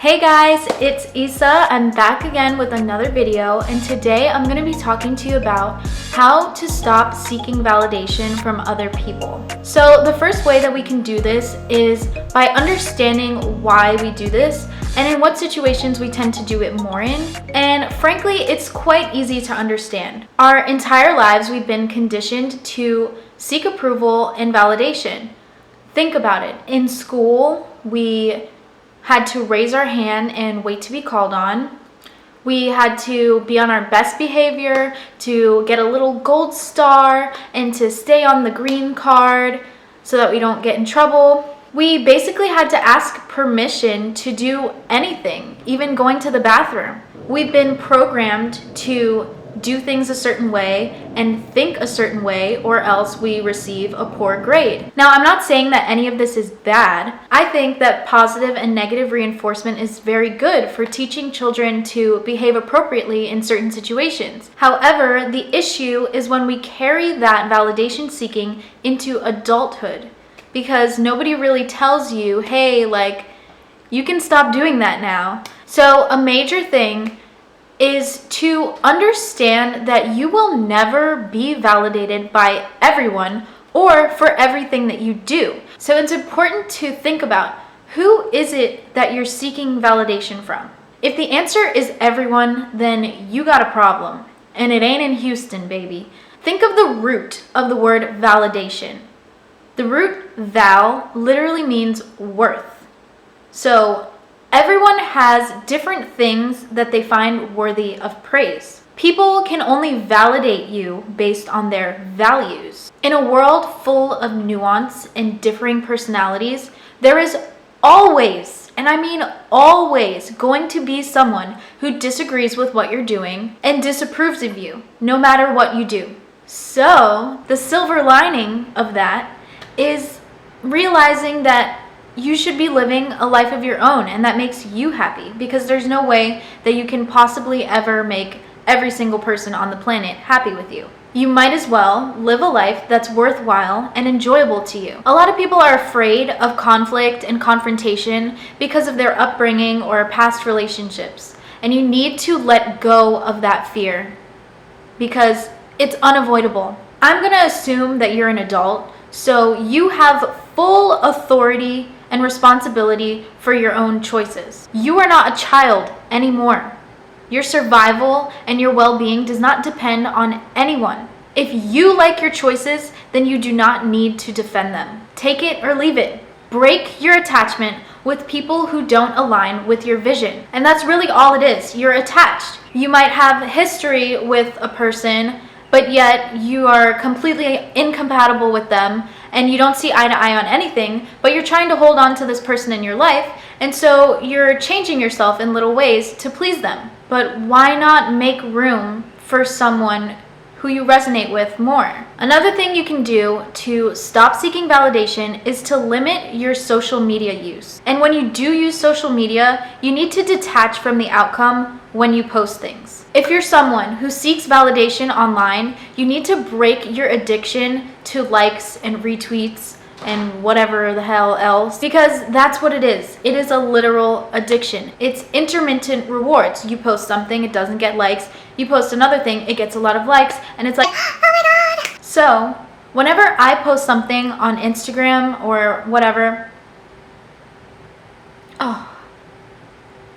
Hey guys, it's Isa. I'm back again with another video, and today I'm going to be talking to you about how to stop seeking validation from other people. So the first way that we can do this is by understanding why we do this and in what situations we tend to do it more in. And frankly, it's quite easy to understand. Our entire lives we've been conditioned to seek approval and validation. Think about it. In school, we had to raise our hand and wait to be called on. We had to be on our best behavior to get a little gold star and to stay on the green card so that we don't get in trouble. We basically had to ask permission to do anything, even going to the bathroom. We've been programmed to do things a certain way and think a certain way, or else we receive a poor grade. Now, I'm not saying that any of this is bad. I think that positive and negative reinforcement is very good for teaching children to behave appropriately in certain situations. However, the issue is when we carry that validation seeking into adulthood, because nobody really tells you, hey, you can stop doing that now. So a major thing is to understand that you will never be validated by everyone or for everything that you do. So it's important to think about, who is it that you're seeking validation from? If the answer is everyone, then you got a problem, and it ain't in Houston, baby. Think of the root of the word validation. The root val literally means worth. So everyone has different things that they find worthy of praise. People can only validate you based on their values. In a world full of nuance and differing personalities, there is always, and I mean always, going to be someone who disagrees with what you're doing and disapproves of you, no matter what you do. So, the silver lining of that is realizing that you should be living a life of your own, and that makes you happy, because there's no way that you can possibly ever make every single person on the planet happy with you. You might as well live a life that's worthwhile and enjoyable to you. A lot of people are afraid of conflict and confrontation because of their upbringing or past relationships, and you need to let go of that fear because it's unavoidable. I'm gonna assume that you're an adult, so you have full authority and responsibility for your own choices. You are not a child anymore. Your survival and your well-being does not depend on anyone. If you like your choices, then you do not need to defend them. Take it or leave it. Break your attachment with people who don't align with your vision. And that's really all it is. You're attached. You might have history with a person, but yet you are completely incompatible with them and you don't see eye to eye on anything, but you're trying to hold on to this person in your life, and so you're changing yourself in little ways to please them. But why not make room for someone who you resonate with more? Another thing you can do to stop seeking validation is to limit your social media use. And when you do use social media, you need to detach from the outcome when you post things. If you're someone who seeks validation online, you need to break your addiction to likes and retweets and whatever the hell else, because that's what it is. It is a literal addiction. It's intermittent rewards. You post something, it doesn't get likes. You post another thing, it gets a lot of likes, and it's like, oh my god. So whenever I post something on Instagram or whatever,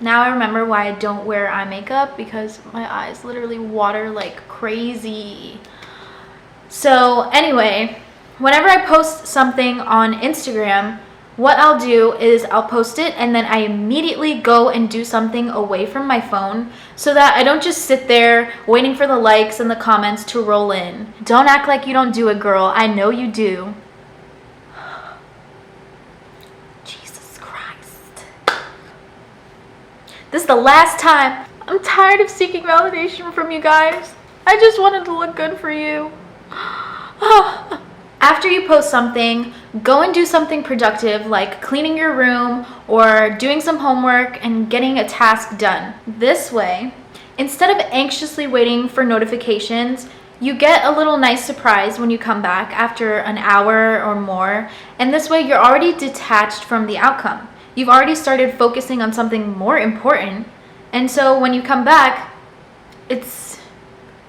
now I remember why I don't wear eye makeup, because my eyes literally water like crazy. So anyway, whenever I post something on Instagram, what I'll do is I'll post it and then I immediately go and do something away from my phone so that I don't just sit there waiting for the likes and the comments to roll in. Don't act like you don't do it, girl. I know you do. Jesus Christ. This is the last time. I'm tired of seeking validation from you guys. I just wanted to look good for you. After you post something, go and do something productive like cleaning your room or doing some homework and getting a task done. This way, instead of anxiously waiting for notifications, you get a little nice surprise when you come back after an hour or more, and this way you're already detached from the outcome. You've already started focusing on something more important. And so when you come back, it's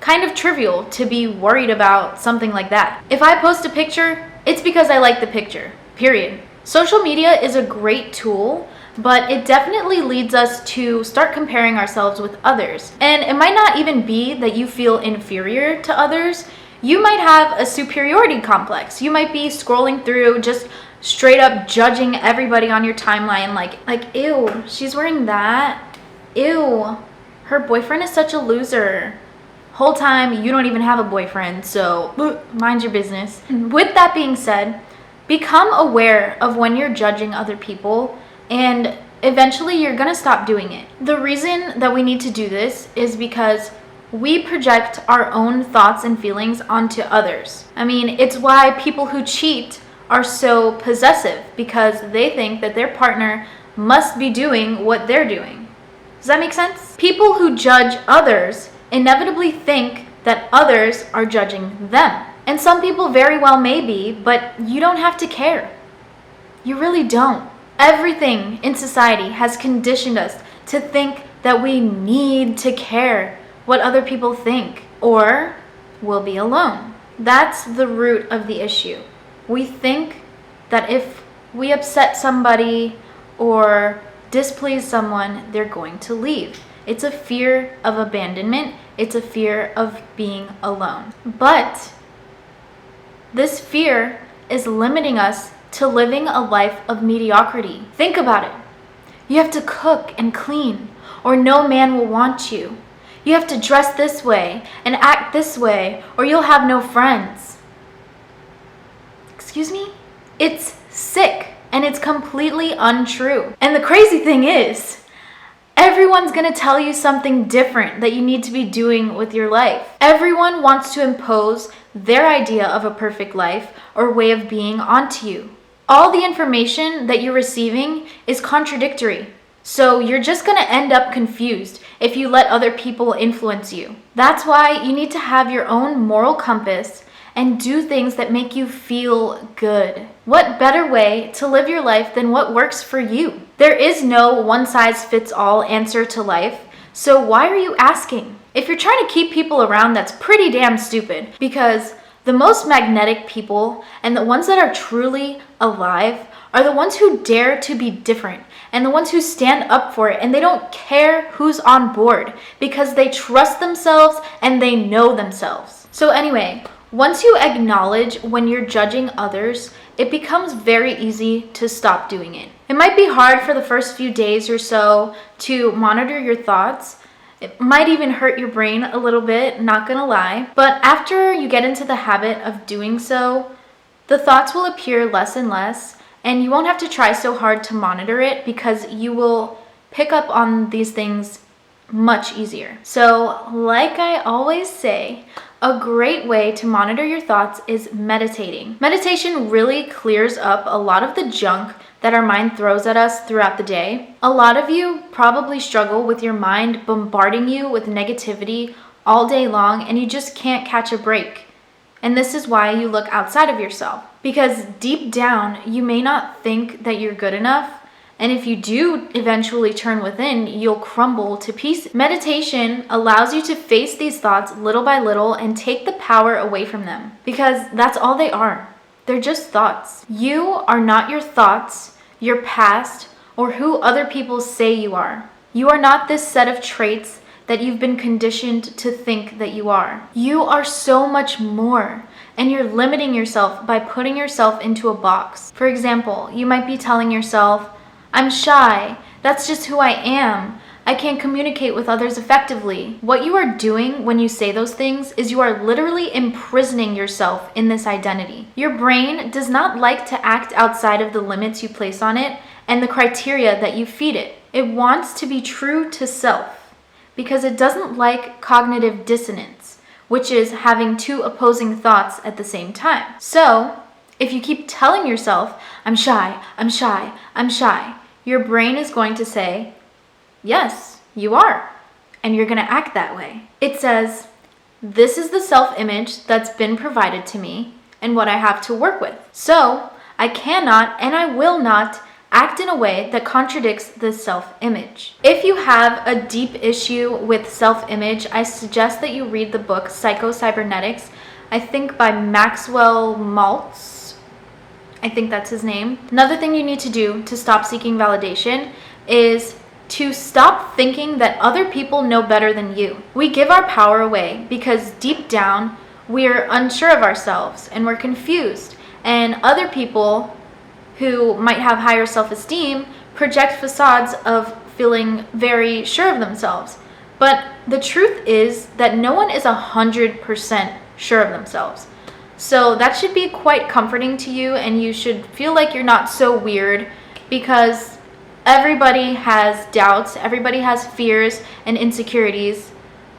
kind of trivial to be worried about something like that. If I post a picture, it's because I like the picture, period. Social media is a great tool, but it definitely leads us to start comparing ourselves with others. And it might not even be that you feel inferior to others. You might have a superiority complex. You might be scrolling through just straight up judging everybody on your timeline like ew, she's wearing that. Ew, her boyfriend is such a loser. Whole time you don't even have a boyfriend, so mind your business. With that being said, become aware of when you're judging other people, and eventually you're gonna stop doing it. The reason that we need to do this is because we project our own thoughts and feelings onto others. I mean, it's why people who cheat are so possessive, because they think that their partner must be doing what they're doing. Does that make sense? People who judge others inevitably think that others are judging them. And some people very well may be, but you don't have to care. You really don't. Everything in society has conditioned us to think that we need to care what other people think, or we'll be alone. That's the root of the issue. We think that if we upset somebody or displease someone, they're going to leave. It's a fear of abandonment. It's a fear of being alone. But this fear is limiting us to living a life of mediocrity. Think about it. You have to cook and clean, or no man will want you. You have to dress this way and act this way, or you'll have no friends. Excuse me? It's sick, and it's completely untrue. And the crazy thing is, everyone's gonna tell you something different that you need to be doing with your life. Everyone wants to impose their idea of a perfect life or way of being onto you. All the information that you're receiving is contradictory. So you're just gonna end up confused if you let other people influence you. That's why you need to have your own moral compass and do things that make you feel good. What better way to live your life than what works for you? There is no one-size-fits-all answer to life, so why are you asking? If you're trying to keep people around, that's pretty damn stupid, because the most magnetic people and the ones that are truly alive are the ones who dare to be different and the ones who stand up for it, and they don't care who's on board because they trust themselves and they know themselves. So anyway, once you acknowledge when you're judging others, it becomes very easy to stop doing it. It might be hard for the first few days or so to monitor your thoughts. It might even hurt your brain a little bit, not gonna lie. But after you get into the habit of doing so, the thoughts will appear less and less, and you won't have to try so hard to monitor it because you will pick up on these things much easier. So, like I always say, a great way to monitor your thoughts is meditating. Meditation really clears up a lot of the junk that our mind throws at us throughout the day. A lot of you probably struggle with your mind bombarding you with negativity all day long, and you just can't catch a break. And this is why you look outside of yourself, because deep down, you may not think that you're good enough. And if you do eventually turn within, you'll crumble to pieces. Meditation allows you to face these thoughts little by little and take the power away from them, because that's all they are. They're just thoughts. You are not your thoughts, your past, or who other people say you are. You are not this set of traits that you've been conditioned to think that you are. You are so much more, and you're limiting yourself by putting yourself into a box. For example, you might be telling yourself, I'm shy, that's just who I am. I can't communicate with others effectively. What you are doing when you say those things is you are literally imprisoning yourself in this identity. Your brain does not like to act outside of the limits you place on it and the criteria that you feed it. It wants to be true to self because it doesn't like cognitive dissonance, which is having two opposing thoughts at the same time. So, if you keep telling yourself, I'm shy, I'm shy, I'm shy, your brain is going to say, yes, you are, and you're going to act that way. It says, this is the self-image that's been provided to me and what I have to work with. So I cannot and I will not Act in a way that contradicts the self-image. If you have a deep issue with self-image, I suggest that you read the book Psycho-Cybernetics, I think by Maxwell Maltz. I think that's his name. Another thing you need to do to stop seeking validation is to stop thinking that other people know better than you. We give our power away because deep down, we're unsure of ourselves and we're confused. And other people who might have higher self-esteem project facades of feeling very sure of themselves. But the truth is that no one is 100% sure of themselves. So that should be quite comforting to you, and you should feel like you're not so weird, because everybody has doubts, everybody has fears and insecurities,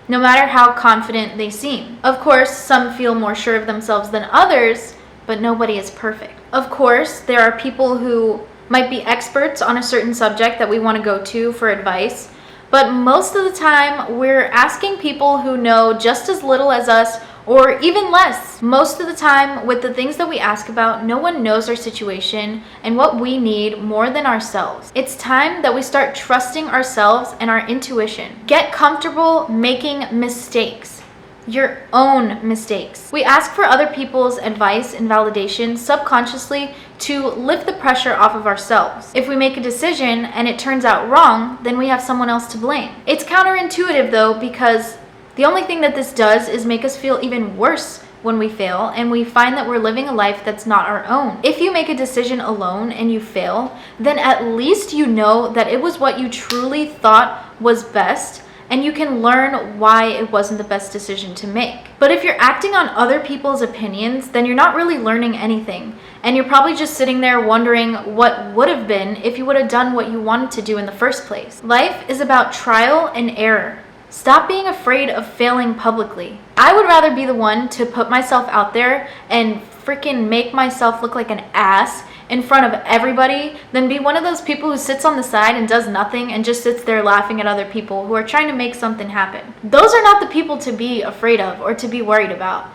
no matter how confident they seem. Of course, some feel more sure of themselves than others, but nobody is perfect. Of course, there are people who might be experts on a certain subject that we want to go to for advice, but most of the time we're asking people who know just as little as us or even less. Most of the time, with the things that we ask about, no one knows our situation and what we need more than ourselves. It's time that we start trusting ourselves and our intuition. Get comfortable making mistakes. Your own mistakes. We ask for other people's advice and validation subconsciously to lift the pressure off of ourselves. If we make a decision and it turns out wrong, then we have someone else to blame. It's counterintuitive though, because the only thing that this does is make us feel even worse when we fail, and we find that we're living a life that's not our own. If you make a decision alone and you fail, then at least you know that it was what you truly thought was best, and you can learn why it wasn't the best decision to make. But if you're acting on other people's opinions, then you're not really learning anything. And you're probably just sitting there wondering what would have been if you would have done what you wanted to do in the first place. Life is about trial and error. Stop being afraid of failing publicly. I would rather be the one to put myself out there and freaking make myself look like an ass in front of everybody than be one of those people who sits on the side and does nothing and just sits there laughing at other people who are trying to make something happen. Those are not the people to be afraid of or to be worried about.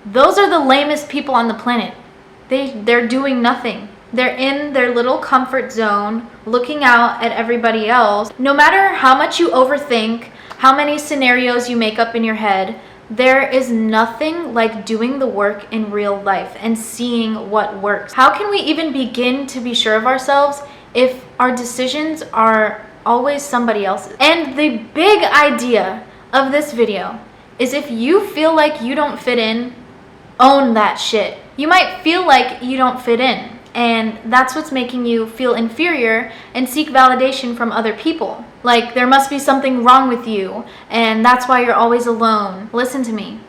Those are the lamest people on the planet. They're doing nothing. They're in their little comfort zone, looking out at everybody else. No matter how much you overthink, how many scenarios you make up in your head, there is nothing like doing the work in real life and seeing what works. How can we even begin to be sure of ourselves if our decisions are always somebody else's? And the big idea of this video is, if you feel like you don't fit in, own that shit. You might feel like you don't fit in, and that's what's making you feel inferior and seek validation from other people. Like there must be something wrong with you, and that's why you're always alone. Listen to me.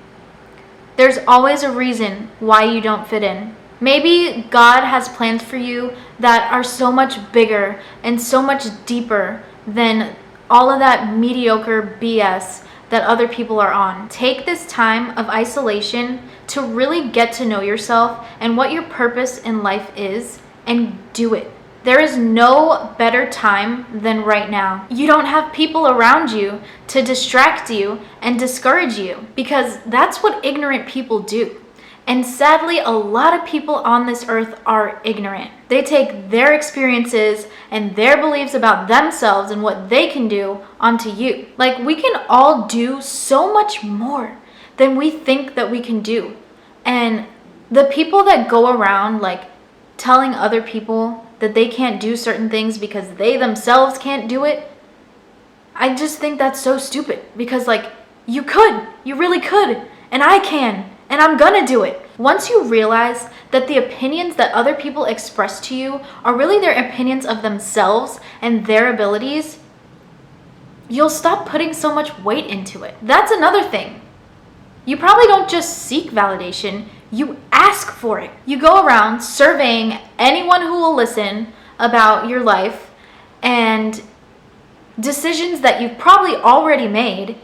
There's always a reason why you don't fit in. Maybe God has plans for you that are so much bigger and so much deeper than all of that mediocre BS that other people are on. Take this time of isolation to really get to know yourself and what your purpose in life is, and do it. There is no better time than right now. You don't have people around you to distract you and discourage you, because that's what ignorant people do. And sadly, a lot of people on this earth are ignorant. They take their experiences and their beliefs about themselves and what they can do onto you. Like, we can all do so much more than we think that we can do. And the people that go around like telling other people that they can't do certain things because they themselves can't do it, I just think that's so stupid. Because like, you really could, and I can, and I'm gonna do it. Once you realize that the opinions that other people express to you are really their opinions of themselves and their abilities, you'll stop putting so much weight into it. That's another thing. You probably don't just seek validation, you ask for it. You go around surveying anyone who will listen about your life and decisions that you've probably already made,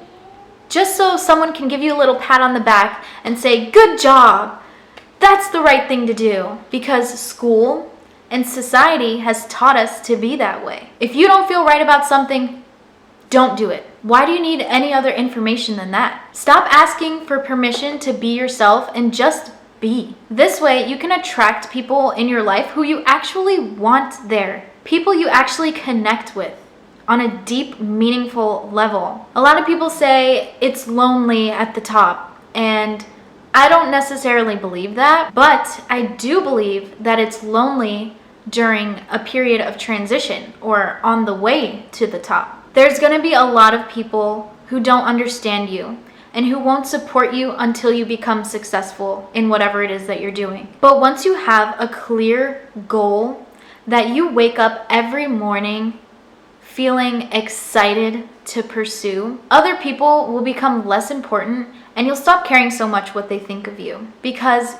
just so someone can give you a little pat on the back and say, "Good job. That's the right thing to do." Because school and society has taught us to be that way. If you don't feel right about something, don't do it. Why do you need any other information than that? Stop asking for permission to be yourself and just be. This way, you can attract people in your life who you actually want there. people you actually connect with on a deep, meaningful level. A lot of people say it's lonely at the top, and I don't necessarily believe that, but I do believe that it's lonely during a period of transition or on the way to the top. There's going to be a lot of people who don't understand you and who won't support you until you become successful in whatever it is that you're doing. But once you have a clear goal that you wake up every morning feeling excited to pursue, other people will become less important and you'll stop caring so much what they think of you because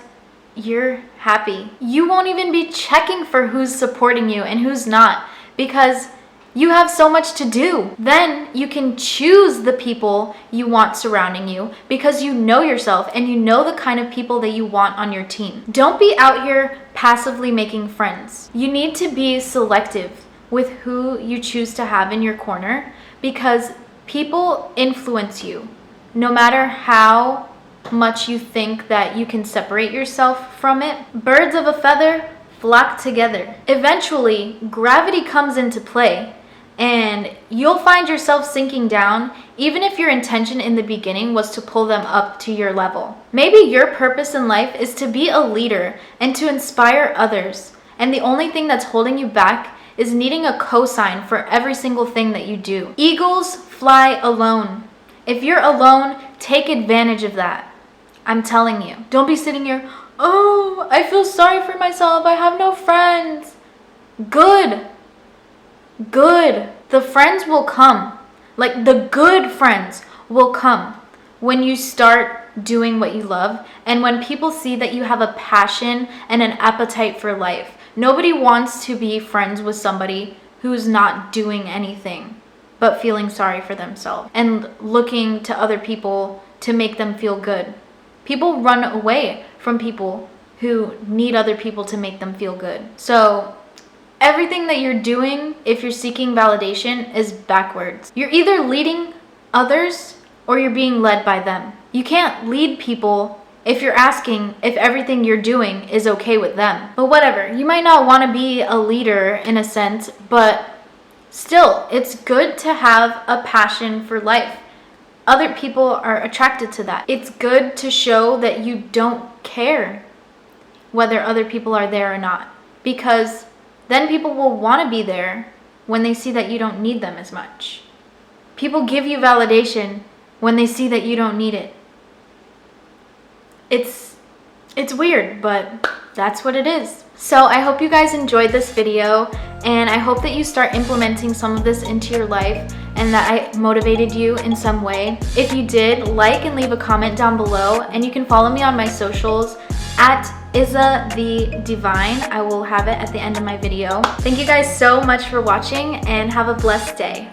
you're happy. You won't even be checking for who's supporting you and who's not because you have so much to do. Then you can choose the people you want surrounding you because you know yourself and you know the kind of people that you want on your team. Don't be out here passively making friends. You need to be selective with who you choose to have in your corner because people influence you. No matter how much you think that you can separate yourself from it, birds of a feather flock together. Eventually, gravity comes into play and you'll find yourself sinking down even if your intention in the beginning was to pull them up to your level. Maybe your purpose in life is to be a leader and to inspire others, and the only thing that's holding you back is needing a cosign for every single thing that you do. Eagles fly alone. If you're alone, take advantage of that. I'm telling you. Don't be sitting here, oh, I feel sorry for myself. I have no friends. Good. The friends will come. Like the good friends will come when you start doing what you love and when people see that you have a passion and an appetite for life. Nobody wants to be friends with somebody who's not doing anything but feeling sorry for themselves and looking to other people to make them feel good. People run away from people who need other people to make them feel good. So everything that you're doing, if you're seeking validation, is backwards. You're either leading others or you're being led by them. You can't lead people if you're asking if everything you're doing is okay with them. But whatever, you might not want to be a leader in a sense, but still, it's good to have a passion for life. Other people are attracted to that. It's good to show that you don't care whether other people are there or not, because then people will want to be there when they see that you don't need them as much. People give you validation when they see that you don't need it. It's weird, but that's what it is. So I hope you guys enjoyed this video, and I hope that you start implementing some of this into your life and that I motivated you in some way. If you did, like and leave a comment down below, and you can follow me on my socials at Isa the Divine. I will have it at the end of my video. Thank you guys so much for watching and have a blessed day.